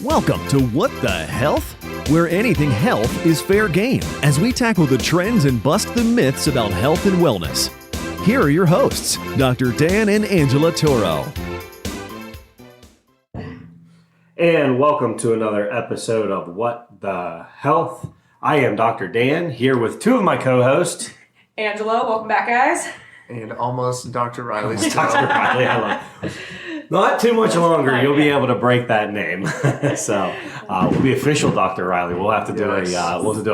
Welcome to What the Health? Where anything health is fair game as we tackle the trends and bust the myths about health and wellness. Here are your hosts, Dr. Dan and Angela Toro. And welcome to another episode of What the Health. I am Dr. Dan, here with two of my co-hosts. Angela, welcome back, guys. And almost Dr. Riley still. Dr. Riley, hello. Not too much longer, you'll be able to break that name. So we'll be official Dr. Riley. We'll have to do a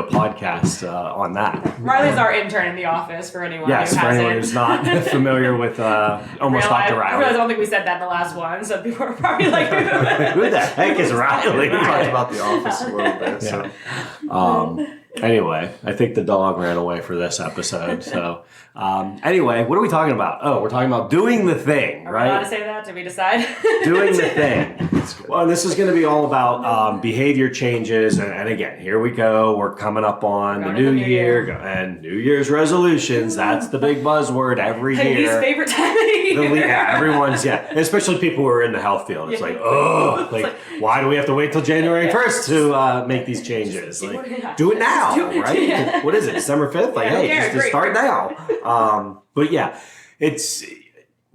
podcast on that. Riley's our intern in the office for anyone Yes, who for hasn't. anyone who's not familiar with almost Dr. Riley. I realize I don't think we said that in the last one, so people are probably like, who the heck is Riley? We talked about The Office a little bit. So. Anyway, I think the dog ran away for this episode. So, anyway, what are we talking about? Oh, we're talking about doing the thing, Are right? we allowed to say that? Did we decide? Doing the thing. Well, this is going to be all about behavior changes. And again, here we go. We're coming up on the new year and New Year's resolutions. That's the big buzzword every year. Least favorite time of the year. Everyone's, especially people who are in the health field. It's why do we have to wait till January 1st to make these changes? Like, do it now, right? Yeah. What is it, December 5th? Just start now. But yeah, it's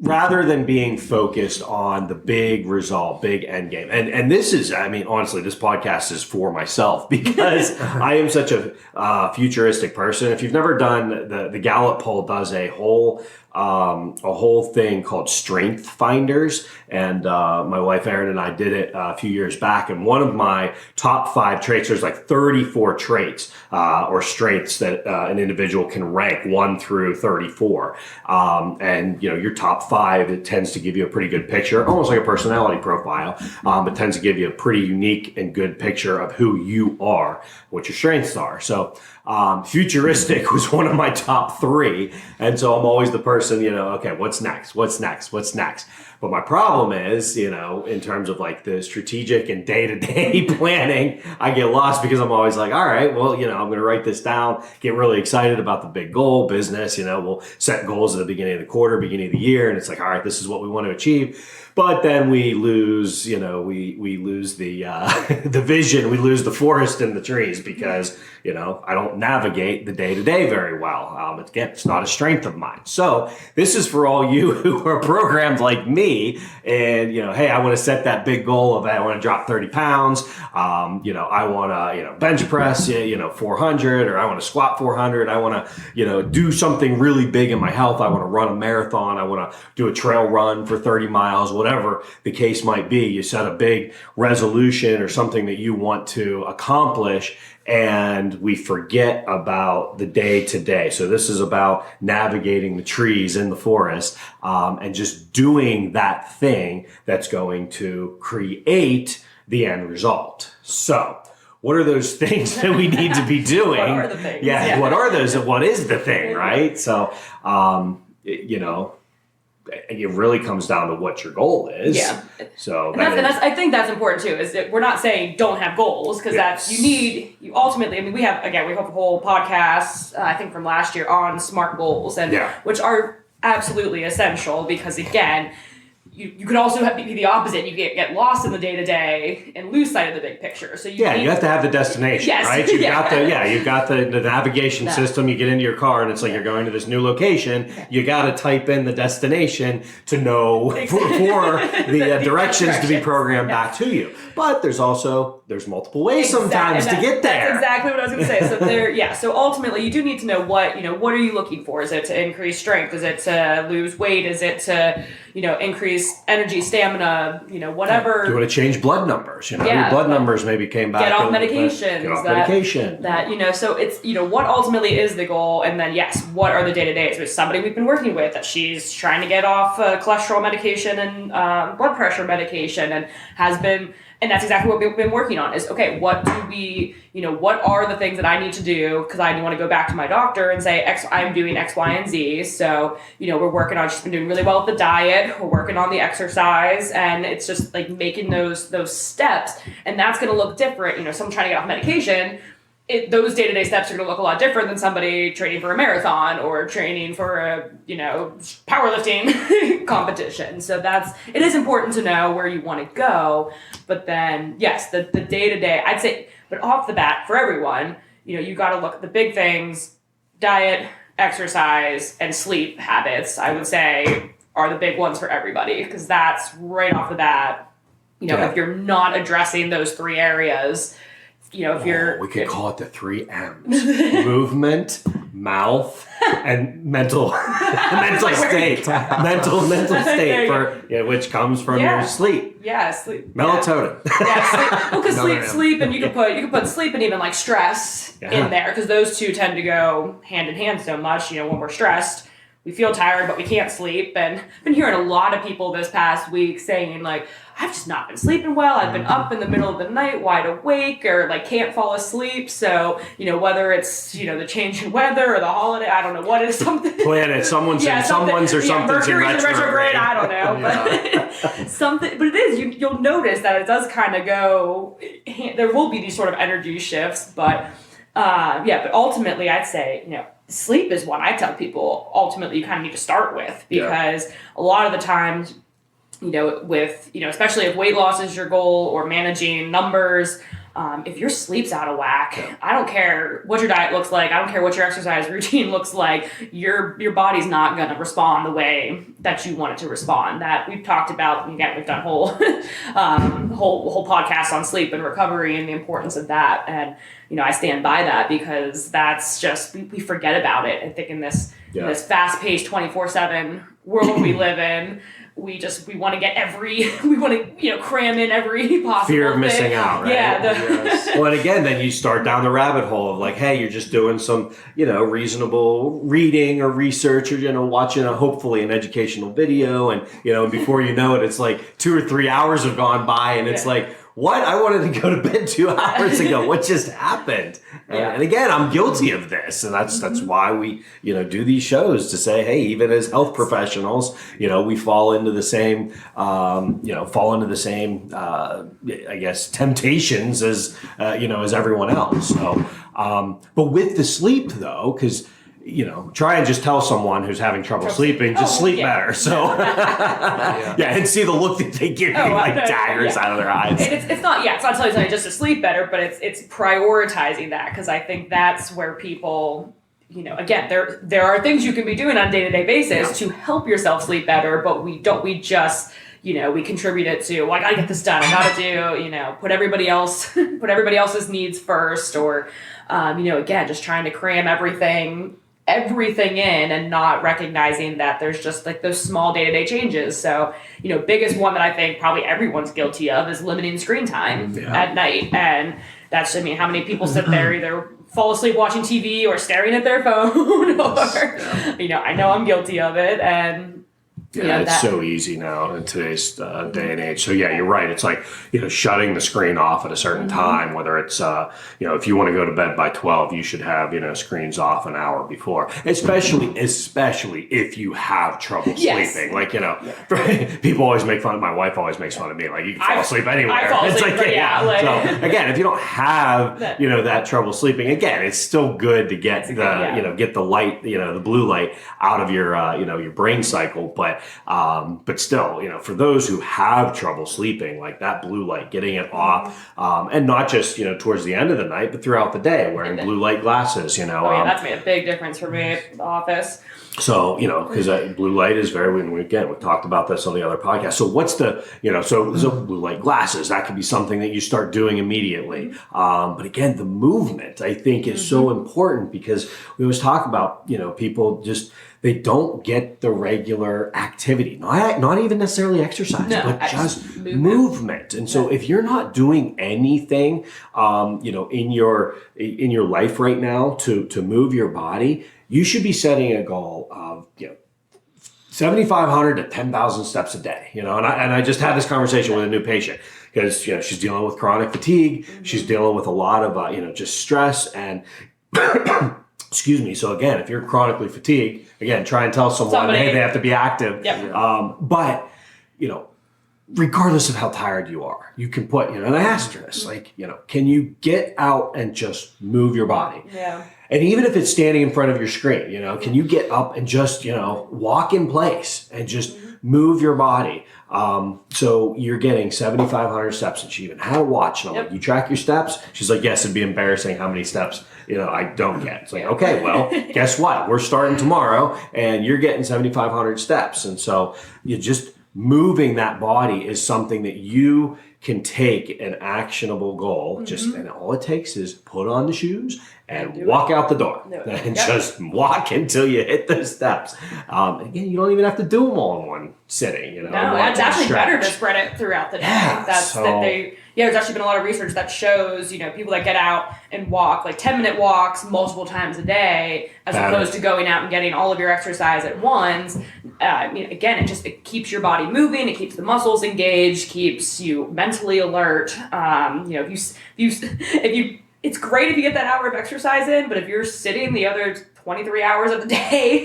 rather than being focused on the big result, big end game. And this is, honestly, this podcast is for myself because I am such a futuristic person. If you've never done the Gallup poll does a whole thing called Strength Finders. And my wife Erin and I did it a few years back. And one of my top 5 traits, there's like 34 traits or strengths that an individual can rank 1 through 34. And your top 5, it tends to give you a pretty good picture, almost like a personality profile, but tends to give you a pretty unique and good picture of who you are, what your strengths are. So futuristic was one of my top 3. And so I'm always the person, okay, what's next? But my problem is, in terms of like the strategic and day-to-day planning, I get lost because I'm always like, all right, well, I'm going to write this down, get really excited about the big goal, business, we'll set goals at the beginning of the quarter, beginning of the year. And it's like, all right, this is what we want to achieve. But then we lose, we lose the the vision, we lose the forest and the trees because, I don't navigate the day-to-day very well. It's not a strength of mine. So this is for all you who are programmed like me and, hey, I want to set that big goal of, hey, I want to drop 30 pounds. I want to, bench press, 400, or I want to squat 400. I want to, do something really big in my health. I want to run a marathon. I want to do a trail run for 30 miles, whatever the case might be. You set a big resolution or something that you want to accomplish, and we forget about the day to day. So this is about navigating the trees in the forest and just doing that thing that's going to create the end result. So what are those things that we need to be doing? What are the things? Yeah, what are those? What is the thing, right? So, it really comes down to what your goal is. Yeah. So that's I think that's important too. Is that we're not saying don't have goals because that's you ultimately. we have a whole podcast I think from last year on SMART goals which are absolutely essential because again. You could also be the opposite. You get lost in the day-to-day and lose sight of the big picture. So you have to have the destination, right? You've got the navigation system. You get into your car and it's like you're going to this new location. You got to type in the destination to know for the directions to be programmed back to you. But there's multiple ways sometimes to get there. That's exactly what I was going to say. So So ultimately, you do need to know what are you looking for? Is it to increase strength? Is it to lose weight? Is it to increase energy, stamina, whatever. You want to change blood numbers, your blood numbers maybe came back. Get off medications. So it's, what ultimately is the goal? And then, what are the day-to-days? There's somebody we've been working with that she's trying to get off cholesterol medication and blood pressure medication and has been, and that's exactly what we've been working on is, okay, what do we, what are the things that I need to do? Because I want to go back to my doctor and say, I'm doing X, Y, and Z. So, we're working on, she's been doing really well with the diet. We're working on the exercise. And it's just like making those steps. And that's going to look different. Someone trying to get off medication those day-to-day steps are going to look a lot different than somebody training for a marathon or training for a, powerlifting competition. So it is important to know where you want to go. But then, yes, the day-to-day, I'd say, but off the bat for everyone, you got to look at the big things: diet, exercise, and sleep habits, I would say, are the big ones for everybody, because that's right off the bat. If you're not addressing those 3 areas, if you're... We could call it the 3 M's. Movement, mouth, and mental state. mental state, which comes from your sleep. Yeah, sleep. Melatonin. Yeah, sleep. Well, because sleep, and you can put sleep and even like stress in there, because those two tend to go hand in hand so much. When we're stressed, we feel tired, but we can't sleep. And I've been hearing a lot of people this past week saying, like, I've just not been sleeping well. I've been up in the middle of the night, wide awake, or like can't fall asleep. So, whether it's, the change in weather or the holiday, I don't know what it is, something. Planet, someone's Mercury's in retrograde, I don't know. But something, but it is, you'll notice that it does kind of go, there will be these sort of energy shifts, but but ultimately I'd say, sleep is what I tell people ultimately you kind of need to start with, because a lot of the times, with, especially if weight loss is your goal or managing numbers, if your sleep's out of whack, I don't care what your diet looks like, I don't care what your exercise routine looks like, your body's not going to respond the way that you want it to respond. That we've talked about, again, we've done whole podcasts on sleep and recovery and the importance of that. And, I stand by that, because that's just, we forget about it. I think in this fast-paced 24/7 world we live in, we want to get we want to, cram in every possible fear of thing. missing out, right? Yeah. Well, and again, then you start down the rabbit hole of like, hey, you're just doing some, reasonable reading or research, or, watching hopefully an educational video. And, before you know it, it's like 2 or 3 hours have gone by, and it's like, what? I wanted to go to bed 2 hours ago. What just happened? And again, I'm guilty of this. And that's why we, do these shows, to say, hey, even as health professionals, we fall into the same, I guess, temptations as everyone else. So, but with the sleep though, because try and just tell someone who's having trouble sleeping, just sleep better. So, and see the look that they give you, like daggers out of their eyes. It's not telling you just to sleep better, but it's prioritizing that, because I think that's where people, again, there are things you can be doing on a day-to-day basis to help yourself sleep better, but we just, we contribute it to, well, I gotta get this done. I gotta do, put everybody else's needs first, or, again, just trying to cram everything in and not recognizing that there's just like those small day-to-day changes. So, biggest one that I think probably everyone's guilty of is limiting screen time at night. And that's, how many people sit there, either fall asleep watching TV or staring at their phone, or, I know I'm guilty of it. And it's so easy now in today's day and age. So you're right. It's like, shutting the screen off at a certain time, whether it's, if you want to go to bed by 12, you should have, screens off an hour before, especially if you have trouble sleeping. Like, people always make fun of, my wife always makes fun of me. Like, you can fall asleep anywhere. I fall asleep, So again, if you don't have, that trouble sleeping, again, it's still good to get get the light, the blue light out of your, your brain cycle. But still, for those who have trouble sleeping, like that blue light, getting it off, and not just, towards the end of the night, but throughout the day, wearing blue light glasses, that's made a big difference for me at the office. So, because blue light is we talked about this on the other podcast. So what's the, so blue light glasses, that could be something that you start doing immediately. But again, the movement, I think, is so important, because we always talk about, people just, they don't get the regular activity, not even necessarily exercise, but just movement. And so if you're not doing anything, in your life right now to move your body, you should be setting a goal of, 7,500 to 10,000 steps a day, and I just had this conversation with a new patient, because, she's dealing with chronic fatigue. She's dealing with a lot of, just stress and excuse me. So again, if you're chronically fatigued, again, try and tell someone, hey, they have to be active. Yep. But, regardless of how tired you are, you can put, an asterisk, like, can you get out and just move your body? Yeah. And even if it's standing in front of your screen, can you get up and just, walk in place and just move your body? So you're getting 7,500 steps, and she even had a watch. And I'm like, you track your steps? She's like, yes, it'd be embarrassing how many steps, I don't get. It's like, okay, well, guess what? We're starting tomorrow and you're getting 7,500 steps. And so you just moving that body is something that you can take an actionable goal. And all it takes is put on the shoes and walk out the door and just walk until you hit those steps. Again, you don't even have to do them all in one sitting. No, it's actually better to spread it throughout the day. There's actually been a lot of research that shows, people that get out and walk like 10-minute walks multiple times a day, as opposed to going out and getting all of your exercise at once. Again, it keeps your body moving, it keeps the muscles engaged, keeps you mentally alert. If you it's great if you get that hour of exercise in, but if you're sitting the other 23 hours of the day,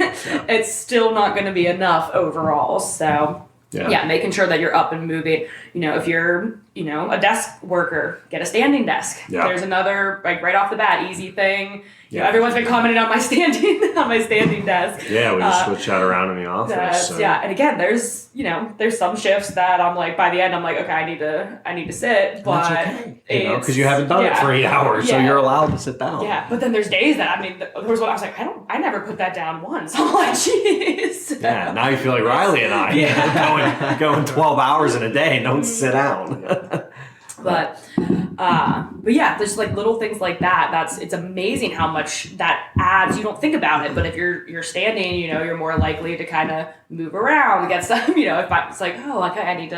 it's still not going to be enough overall. So, making sure that you're up and moving. If you're, a desk worker, get a standing desk. Yeah. There's another, right off the bat, easy thing. Everyone's been commenting on my standing desk. Yeah, we just switch that around in the office. Yeah, and again, there's some shifts that I'm like, by the end, I'm like, okay, I need to sit, but that's okay, because you haven't done it for 8 hours, so you're allowed to sit down. Yeah, but then there's days that there was one I was like, I never put that down once. I'm like, jeez. Yeah, now you feel like Riley and I, going 12 hours in a day, don't sit down. But yeah, there's like little things like that. It's amazing how much that adds. You don't think about it, but if you're standing, you're more likely to kind of move around, get some, if it's like, oh, okay, I need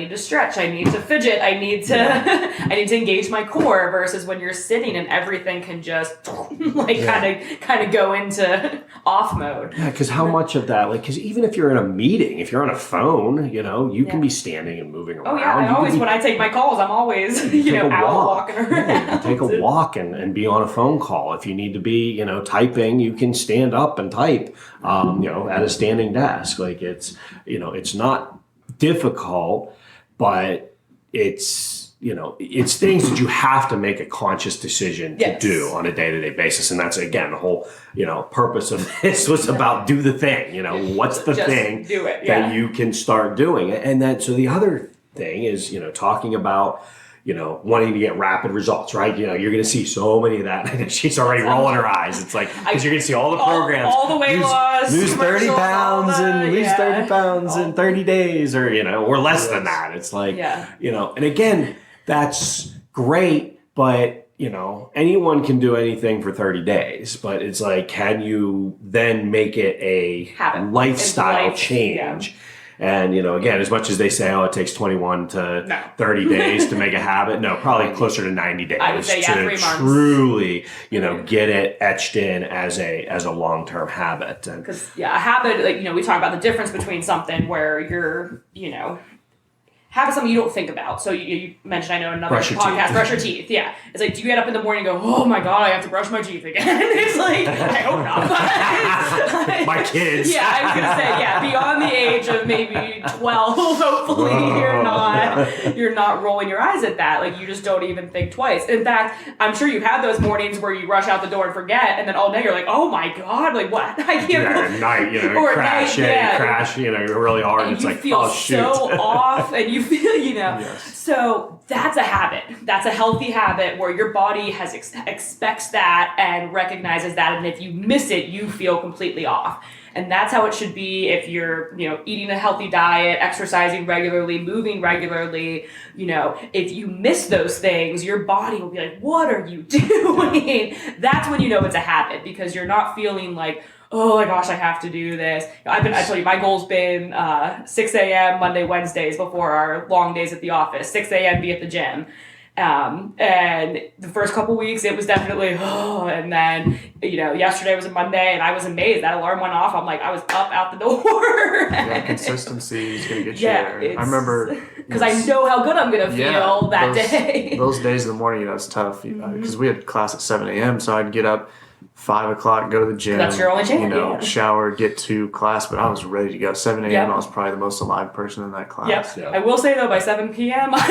to stretch, I need to fidget, I need to engage my core, versus when you're sitting and everything can just kind of go into off mode. Yeah, because how much of that, because even if you're in a meeting, if you're on a phone, you can be standing and moving around. Oh yeah, when I take my calls, I'm always out walking around. Yeah, take a walk and be on a phone call. If you need to be typing, you can stand up and type at a standing desk. Like it's not difficult, but it's things that you have to make a conscious decision to do on a day-to-day basis. And that's, again, the whole, purpose of this was about do the thing, what's the thing that you can start doing. And then, so the other thing is, talking about, wanting to get rapid results, right? You're going to see so many of that. She's already rolling her eyes. It's like, because you're going to see all the programs. All the weight loss. Lose 30 pounds and lose 30 pounds in 30 days or less than that. It's like, and again, that's great, but, anyone can do anything for 30 days. But it's like, can you then make it a lifestyle change? Yeah. And, again, as much as they say, it takes 21 to 30 days to make a habit. No, probably closer to 90 days I would say, to 3 months. Truly, get it etched in as a long-term habit. Because, a habit, we talk about the difference between something where you're, habit something you don't think about. So you mentioned, I know, another podcast, brush your teeth. Yeah. It's like, do you get up in the morning and go, oh my God, I have to brush my teeth again? It's like, I hope not. My kids. Yeah, I was going to say, beyond the age of maybe 12, hopefully you're not rolling your eyes at that. Like, you just don't even think twice. In fact, I'm sure you've had those mornings where you rush out the door and forget, and then all day you're like, oh my God, like what? I can't. At night, crash, really hard. And it's like, feel oh shoot. so off, and you feel, Yes. So that's a habit. That's a healthy habit where your body expects that and recognizes that, and if you miss it, you feel completely off. And that's how it should be if you're, eating a healthy diet, exercising regularly, moving regularly. If you miss those things, your body will be like, what are you doing? That's when you know it's a habit, because you're not feeling like, oh my gosh, I have to do this. I told you, my goal's been 6 a.m. Monday, Wednesdays before our long days at the office, 6 a.m. be at the gym. And the first couple weeks, it was definitely, and then, yesterday was a Monday and I was amazed. That alarm went off. I'm like, I was up out the door. Consistency is going to get you there. I remember. Because I know how good I'm going to feel day. Those days in the morning, it's tough. Because we had class at 7 a.m., so I'd get up 5 o'clock, go to the gym. That's your only chance. Shower, get to class. But I was ready to go. 7 a.m. I was probably the most alive person in that class. Yep. I will say though, by 7 p.m. I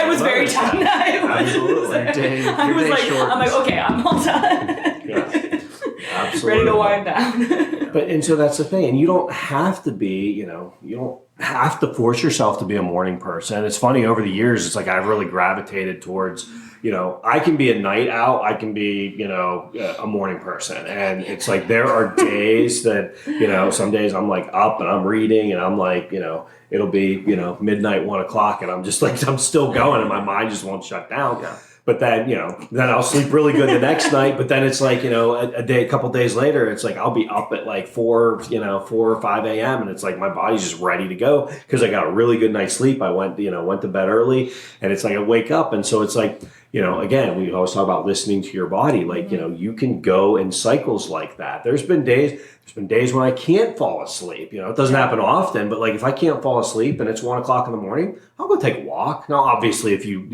was very tired. Absolutely. I'm like, okay, I'm all done. Absolutely. Ready to wind down. And so that's the thing. And you don't have to be, you don't have to force yourself to be a morning person. It's funny, over the years, it's like I've really gravitated towards, I can be a night owl. I can be, a morning person. And it's like there are days that, some days I'm like up and I'm reading and I'm like, it'll be, midnight, 1 o'clock. And I'm just like, I'm still going and my mind just won't shut down. Yeah. But then, then I'll sleep really good the next night. But then it's like, a couple days later, it's like I'll be up at like 4 or 5 a.m. And it's like my body's just ready to go because I got a really good night's sleep. I went to bed early and it's like I wake up. And so it's like, again, we always talk about listening to your body. Like, you can go in cycles like that. There's been days when I can't fall asleep. It doesn't happen often, but like if I can't fall asleep and it's 1 o'clock in the morning, I'll go take a walk. Now, obviously, if you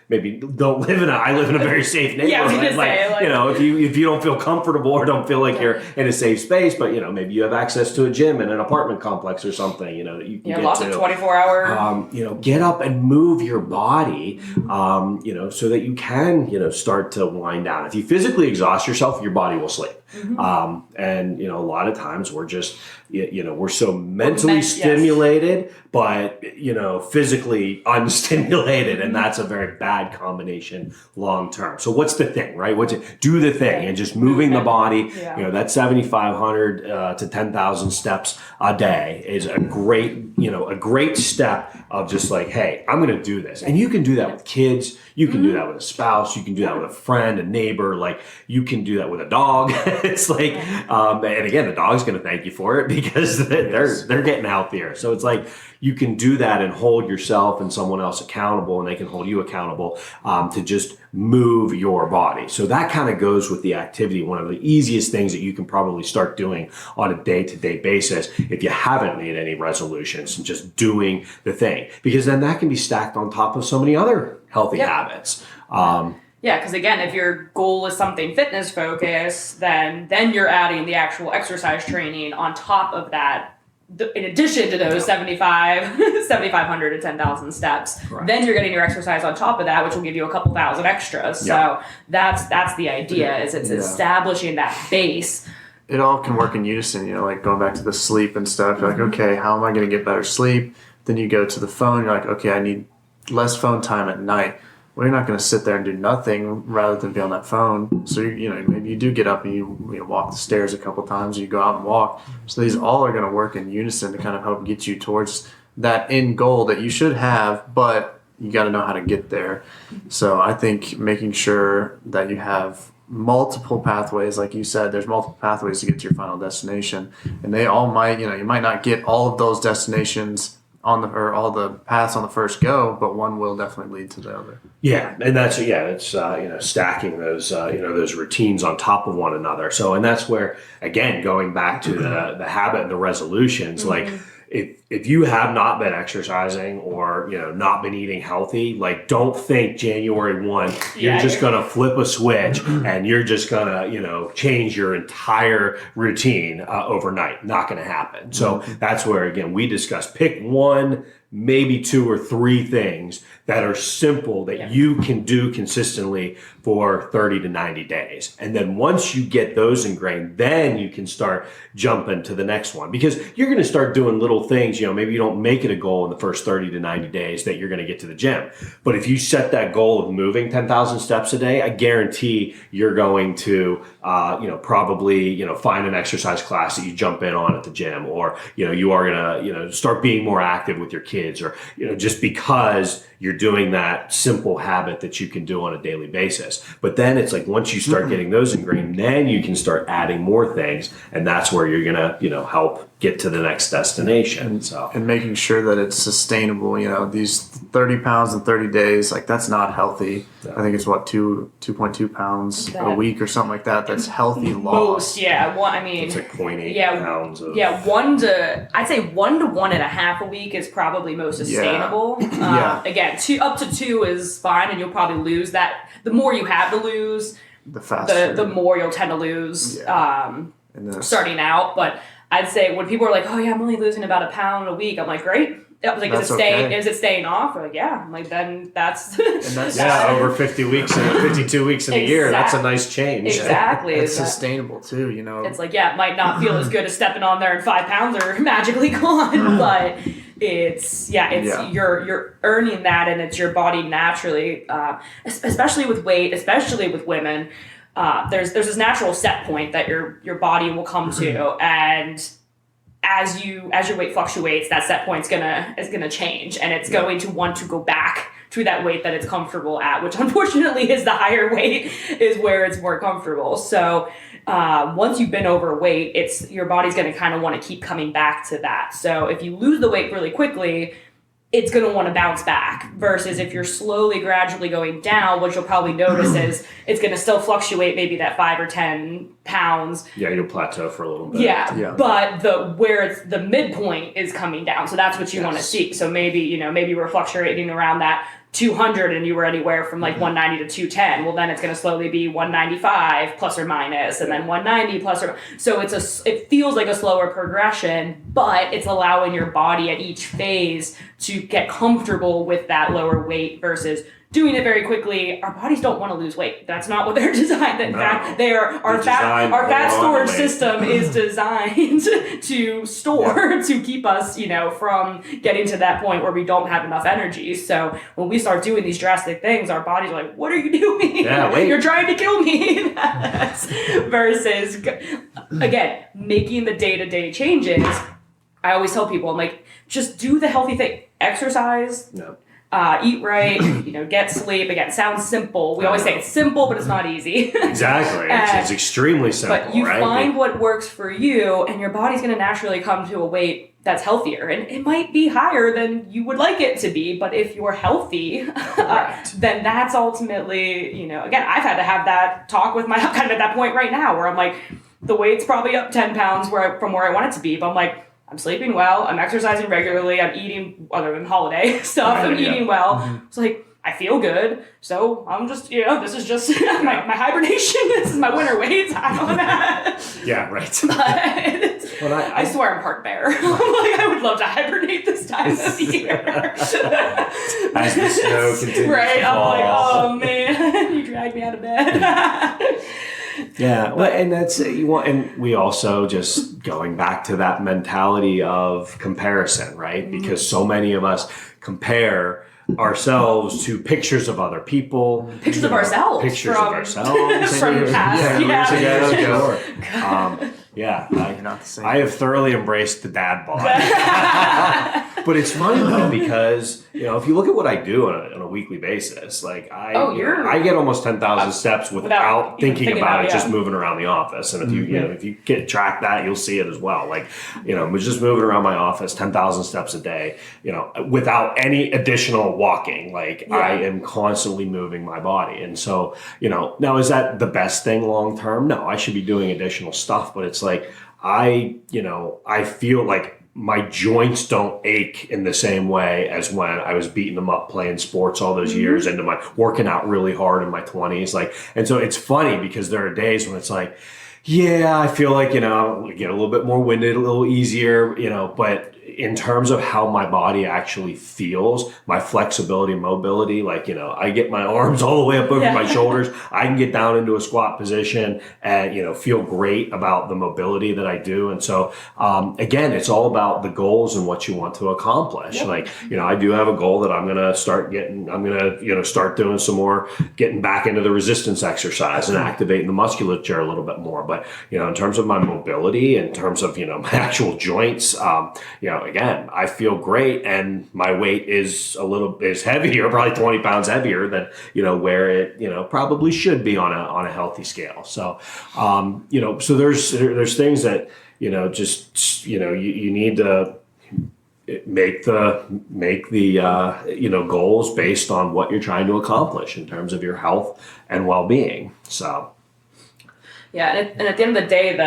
maybe don't I live in a very safe neighborhood. Yeah, I was gonna say, if you don't feel comfortable or don't feel like you're in a safe space, but maybe you have access to a gym in an apartment complex or something, that you can get lots to. of 24-hour. Get up and move your body, so that you can, start to wind down. If you physically exhaust yourself, your body will sleep. Mm-hmm. And a lot of times we're just, we're so mentally stimulated, but physically unstimulated, and that's a very bad combination long term. So what's the thing, right? Do the thing, and just moving the body. That 7,500 to 10,000 steps a day is a great step of just like, hey, I'm going to do this, and you can do that with kids. You can do that with a spouse. You can do that with a friend, a neighbor. Like you can do that with a dog. It's like, and again, the dog's going to thank you for it because they're getting healthier. So it's like you can do that and hold yourself and someone else accountable, and they can hold you accountable to just move your body. So that kind of goes with the activity. One of the easiest things that you can probably start doing on a day-to-day basis if you haven't made any resolutions, and just doing the thing, because then that can be stacked on top of so many other healthy habits. Because again, if your goal is something fitness focused, then you're adding the actual exercise training on top of that. In addition to those 7,500 to 10,000 steps, correct. Then you're getting your exercise on top of that, which will give you a couple thousand extras. So that's the idea, is it's establishing that base. It all can work in unison, like going back to the sleep and stuff. You're like, okay, how am I going to get better sleep? Then you go to the phone. You're like, okay, I need less phone time at night. Well, you're not going to sit there and do nothing rather than be on that phone. So, maybe you do get up and you walk the stairs a couple times, or you go out and walk. So these all are going to work in unison to kind of help get you towards that end goal that you should have, but you got to know how to get there. So I think making sure that you have multiple pathways, like you said, there's multiple pathways to get to your final destination. And they all might, you might not get all of those destinations all the paths on the first go, but one will definitely lead to the other. Yeah, and that's it's stacking those those routines on top of one another. So, and that's where, again, going back to the habit and the resolutions, like if you have not been exercising or not been eating healthy, like don't think January 1 you're just gonna flip a switch and you're just gonna change your entire routine overnight. Not gonna happen. So that's where, again, we discuss, pick one, maybe 2 or 3 things that are simple that you can do consistently for 30 to 90 days. And then once you get those ingrained, then you can start jumping to the next one, because you're going to start doing little things. Maybe you don't make it a goal in the first 30 to 90 days that you're going to get to the gym. But if you set that goal of moving 10,000 steps a day, I guarantee you're going to, probably, find an exercise class that you jump in on at the gym, or, you are going to, start being more active with your kids, or, just because you're doing that simple habit that you can do on a daily basis. But then it's like, once you start getting those ingrained, then you can start adding more things. And that's where you're going to, help get to the next destination. And making sure that it's sustainable, these 30 pounds in 30 days, like that's not healthy. I think it's 2.2 pounds a week or something like that. That's healthy loss. Most, it's like 0.8 pounds of... I'd say 1 to 1.5 a week is probably most sustainable. Again, up to 2 is fine, and you'll probably lose that. The more you have to lose, the more you'll tend to lose starting out. But I'd say when people are like, oh yeah, I'm only losing about a pound a week, I'm like, great. I was like, is it staying off? Or like, yeah. I'm like, then that's over 50 weeks and 52 weeks in a year. That's a nice change. Exactly. It's sustainable too, It's like, yeah, it might not feel as good as stepping on there and 5 pounds are magically gone, but you're earning that, and it's your body naturally, especially with weight, especially with women. There's this natural set point that your body will come to, and as your weight fluctuates, that set point is gonna change, and it's going to want to go back to that weight that it's comfortable at, which unfortunately is the higher weight is where it's more comfortable. So once you've been overweight, your body's going to kind of want to keep coming back to that. So if you lose the weight really quickly, it's going to want to bounce back, versus if you're slowly, gradually going down, what you'll probably notice is it's going to still fluctuate maybe that 5 or 10 pounds. Yeah, you'll plateau for a little bit. Yeah. But the midpoint is coming down. So that's what you want to see. So maybe you were fluctuating around that 200 and you were anywhere from like 190 to 210. Well, then it's going to slowly be 195 plus or minus, and then 190 plus or so it feels like a slower progression, but it's allowing your body at each phase to get comfortable with that lower weight versus doing it very quickly. Our bodies don't want to lose weight. That's not what they're designed. In fact, our fat storage system is designed to store, to keep us, from getting to that point where we don't have enough energy. So when we start doing these drastic things, our bodies are like, what are you doing? Yeah, wait. You're trying to kill me. Versus, again, making the day-to-day changes. I always tell people, I'm like, just do the healthy thing. Exercise. No. Eat right, get sleep. Again, sounds simple. We always say it's simple, but it's not easy. Exactly. It's extremely simple, but you find what works for you, and your body's going to naturally come to a weight that's healthier. And it might be higher than you would like it to be, but if you're healthy, then that's ultimately, again, I've had to have that talk with my, kind of at that point right now where I'm like, the weight's probably up 10 pounds from where I want it to be, but I'm like, I'm sleeping well, I'm exercising regularly, I'm eating, other than holiday stuff, I'm eating well. Mm-hmm. It's like, I feel good, so I'm just, this is just my hibernation, this is my winter weight, I'm on that. Yeah, right. But I swear I'm part bear. I'm like, I would love to hibernate this time of year. As the snow continues right, to fall. I'm like, oh man, you dragged me out of bed. Yeah, well, and that's and we also just going back to that mentality of comparison, right? Mm-hmm. Because so many of us compare ourselves to pictures of other people, pictures of ourselves from past years ago. I have thoroughly embraced the dad bod. But it's funny though, because if you look at what I do on a weekly basis, like I get almost 10,000 steps without thinking about it, just moving around the office. And if you track that, you'll see it as well. Like I'm just moving around my office 10,000 steps a day, without any additional walking. Like I am constantly moving my body, and so now is that the best thing long term? No, I should be doing additional stuff, but it's like I feel like my joints don't ache in the same way as when I was beating them up playing sports all those years into my working out really hard in my 20s. And so it's funny because there are days when it's like, yeah, I feel like, I get a little bit more winded, a little easier, but in terms of how my body actually feels, my flexibility and mobility, I get my arms all the way up over my shoulders. I can get down into a squat position and, feel great about the mobility that I do. And so, again, it's all about the goals and what you want to accomplish. Yep. I do have a goal that I'm going to start start doing some more, getting back into the resistance exercise and activating the musculature a little bit more. But, in terms of my mobility, in terms of, my actual joints, again, I feel great, and my weight is heavier, probably 20 pounds heavier than where it probably should be on a healthy scale. So so there's things that you need to make the goals based on what you're trying to accomplish in terms of your health and well-being. So and at the end of the day,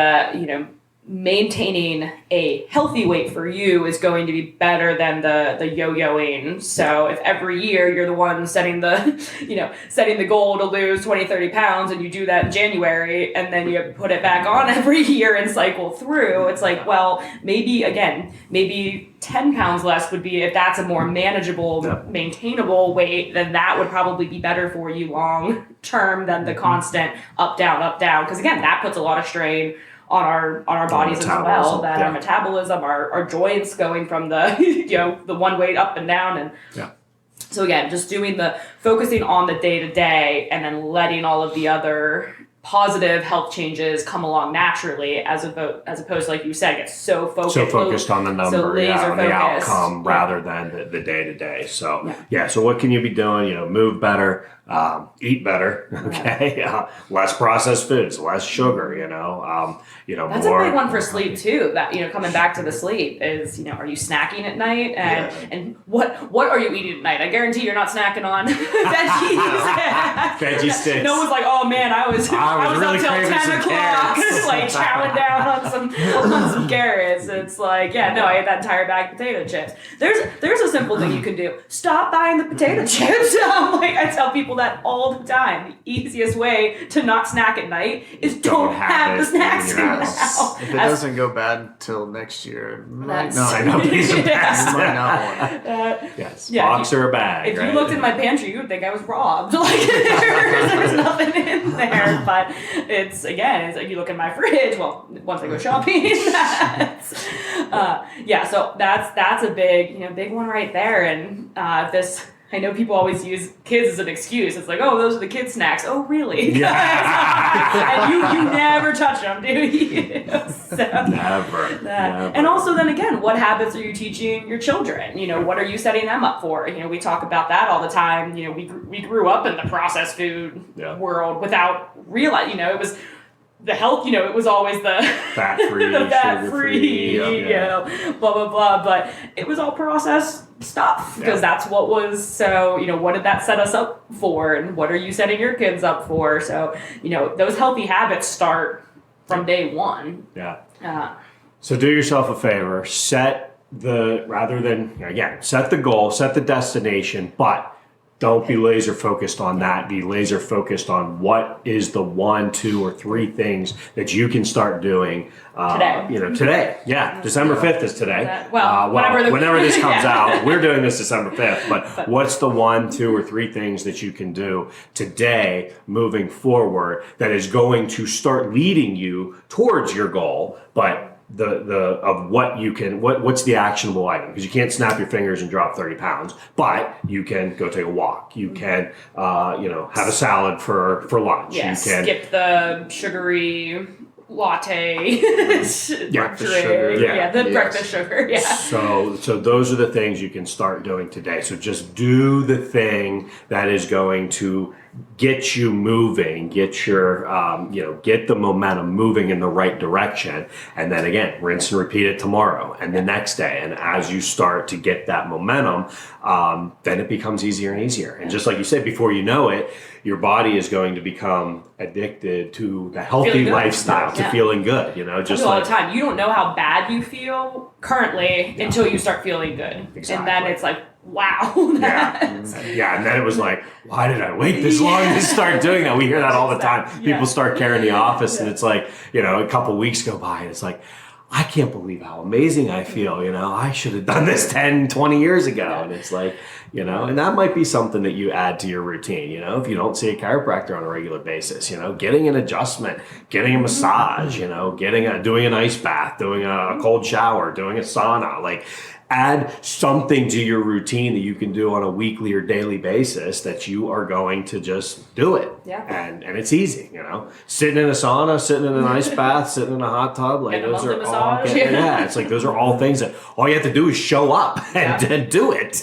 maintaining a healthy weight for you is going to be better than the yo-yoing. So if every year you're the one setting the goal to lose 20, 30 pounds, and you do that in January, and then you put it back on every year and cycle through, it's like, well, maybe 10 pounds less would be, if that's a more manageable, maintainable weight, then that would probably be better for you long term than the constant up, down, because again, that puts a lot of strain on our bodies as well, that our metabolism, our joints going from the the one weight up and down, and so again, just focusing on the day to day, and then letting all of the other positive health changes come along naturally, as opposed to, like you said, get so focused on the number, on the outcome, rather than the day to day. So so what can you be doing? Move better, eat better, okay, less processed foods, less sugar. That's more, a big one for sleep too. That coming back to the sleep is are you snacking at night, and what are you eating at night? I guarantee you're not snacking on veggies. Veggie sticks. No one's like, oh man, I was really up till 10 o'clock, like carrots. chowing down on some carrots. It's like, I ate that entire bag of potato chips. There's a simple thing you can do. Stop buying the potato chips. I tell people that all the time. The easiest way to not snack at night is don't have the snacks now. If it doesn't go bad till next year, it might not. I know these are best. You might not want. Yes, box or a bag. If you looked in my pantry, you would think I was robbed. There's nothing in there. But it's like you look in my fridge. Well, once I go shopping, so that's a big one right there. And I know people always use kids as an excuse. It's like, oh, those are the kids' snacks. Oh, really? Yeah. And you never touch them, do you? Never. And also, then again, what habits are you teaching your children? What are you setting them up for? We talk about that all the time. We grew up in the processed food world without realizing. It was the health. It was always the fat-free, the fat-free, blah blah blah. But it was all processed stuff, because that's what was. So what did that set us up for, and what are you setting your kids up for? So those healthy habits start from day one. So do yourself a favor, set the goal, set the destination, but don't be laser focused on that. Be laser focused on what is the 1, 2, or 3 things that you can start doing today. Today. Yeah, December 5th is today. Whenever this comes out, we're doing this December 5th. But what's the 1, 2, or 3 things that you can do today, moving forward, that is going to start leading you towards your goal, but what's the actionable item? Because you can't snap your fingers and drop 30 pounds, but you can go take a walk. You can, have a salad for lunch. Yes, you can skip the sugary latte breakfast sugar. Yeah. So those are the things you can start doing today. So just do the thing that is going to get you moving, get your, get the momentum moving in the right direction. And then again, rinse and repeat it tomorrow and the next day. And as you start to get that momentum, then it becomes easier and easier. And just like you said, before you know it, your body is going to become addicted to the healthy lifestyle, to feeling good, just all the time. You don't know how bad you feel currently until you start feeling good. Exactly. And then it's like, wow. And then it was like, why did I wait this long to start doing that? We hear that all the time. People start carrying the office and it's like, a couple weeks go by and it's like, I can't believe how amazing I feel. I should have done this 10, 20 years ago. And it's like, and that might be something that you add to your routine. If you don't see a chiropractor on a regular basis, getting an adjustment, getting a massage, doing an ice bath, doing a cold shower, doing a sauna, like add something to your routine that you can do on a weekly or daily basis that you are going to just do it. And it's easy, sitting in a sauna, sitting in an ice bath, sitting in a hot tub, like those are all, it's like those are all things that all you have to do is show up and do it.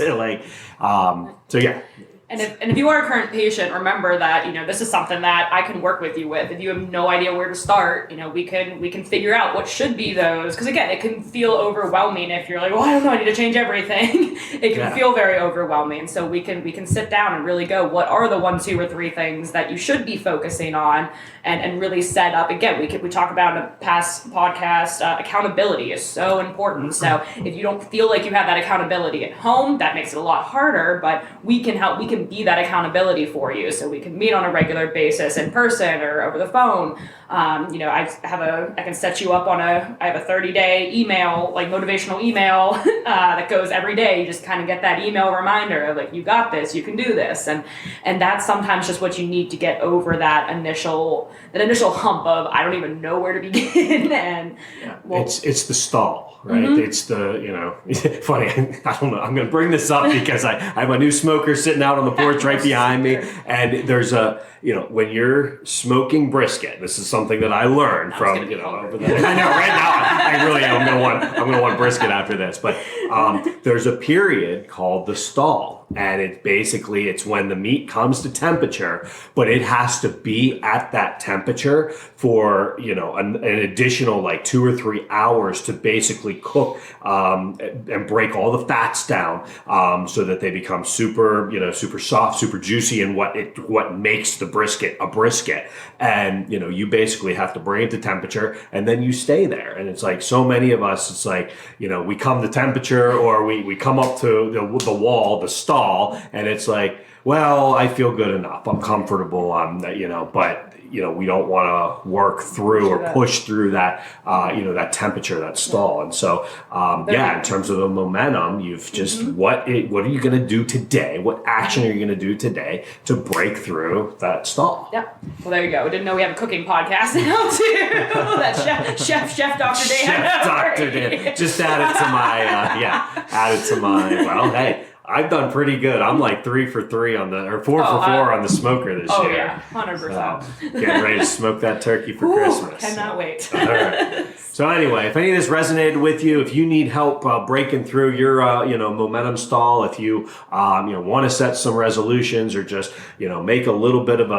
And if you are a current patient, remember that, this is something that I can work with you with. If you have no idea where to start, we can figure out what should be those. Because again, it can feel overwhelming if you're like, well, I don't know, I need to change everything. It can feel very overwhelming. So we can sit down and really go, what are the 1, 2, or 3 things that you should be focusing on, and really set up. Again, we talk about in a past podcast, accountability is so important. So if you don't feel like you have that accountability at home, that makes it a lot harder, but we can help. We can be that accountability for you. So we can meet on a regular basis in person or over the phone. I can set you up I have a 30-day email, like motivational email that goes every day. You just kind of get that email reminder of like, you got this, you can do this. And that's sometimes just what you need to get over that initial hump of, I don't even know where to begin. And it's the stall. Right, it's the funny. I don't know. I'm going to bring this up because I have a new smoker sitting out on the porch right behind me, and there's when you're smoking brisket. This is something that I learned from over there. I know right now I really am. I'm going to want brisket after this, but there's a period called the stall, and it's when the meat comes to temperature, but it has to be at that temperature for an additional like 2 or 3 hours to basically cook and break all the fats down so that they become super soft, super juicy, and what makes the brisket a brisket. And you basically have to bring it to temperature, and then you stay there. And it's like so many of us, it's like we come to temperature, or we come up to the wall, the stall, and it's like, well, I feel good enough, I'm comfortable, but we don't want to work through or push through that, that temperature, that stall. And so, in terms of the momentum, you've just, what are you going to do today? What action are you going to do today to break through that stall? Yeah. Well, there you go. Didn't know we have a cooking podcast now too. That chef Dr. Dan. Chef Dr. Dan. Just add it to my, well, hey. I've done pretty good. I'm like 3 for 3 4 for 4 on the smoker this year. Oh yeah, 100%. So, getting ready to smoke that turkey for Christmas. Cannot wait. All right. So anyway, if any of this resonated with you, if you need help breaking through your momentum stall, if you want to set some resolutions, or just make a little bit of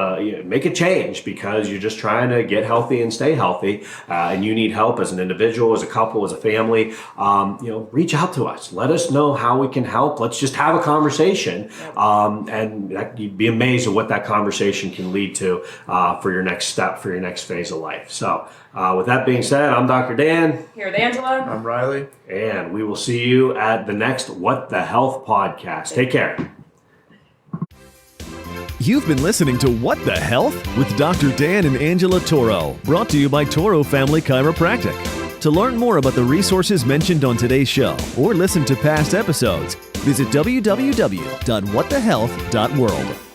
make a change because you're just trying to get healthy and stay healthy, and you need help as an individual, as a couple, as a family, reach out to us. Let us know how we can help. Let's just have a conversation, and you'd be amazed at what that conversation can lead to for your next step, for your next phase of life. So with that being said, I'm Dr. Dan. Here with Angela. I'm Riley. And we will see you at the next What the Health podcast. Take care. You've been listening to What the Health with Dr. Dan and Angela Toro, brought to you by Toro Family Chiropractic. To learn more about the resources mentioned on today's show or listen to past episodes, visit www.whatthehealth.world.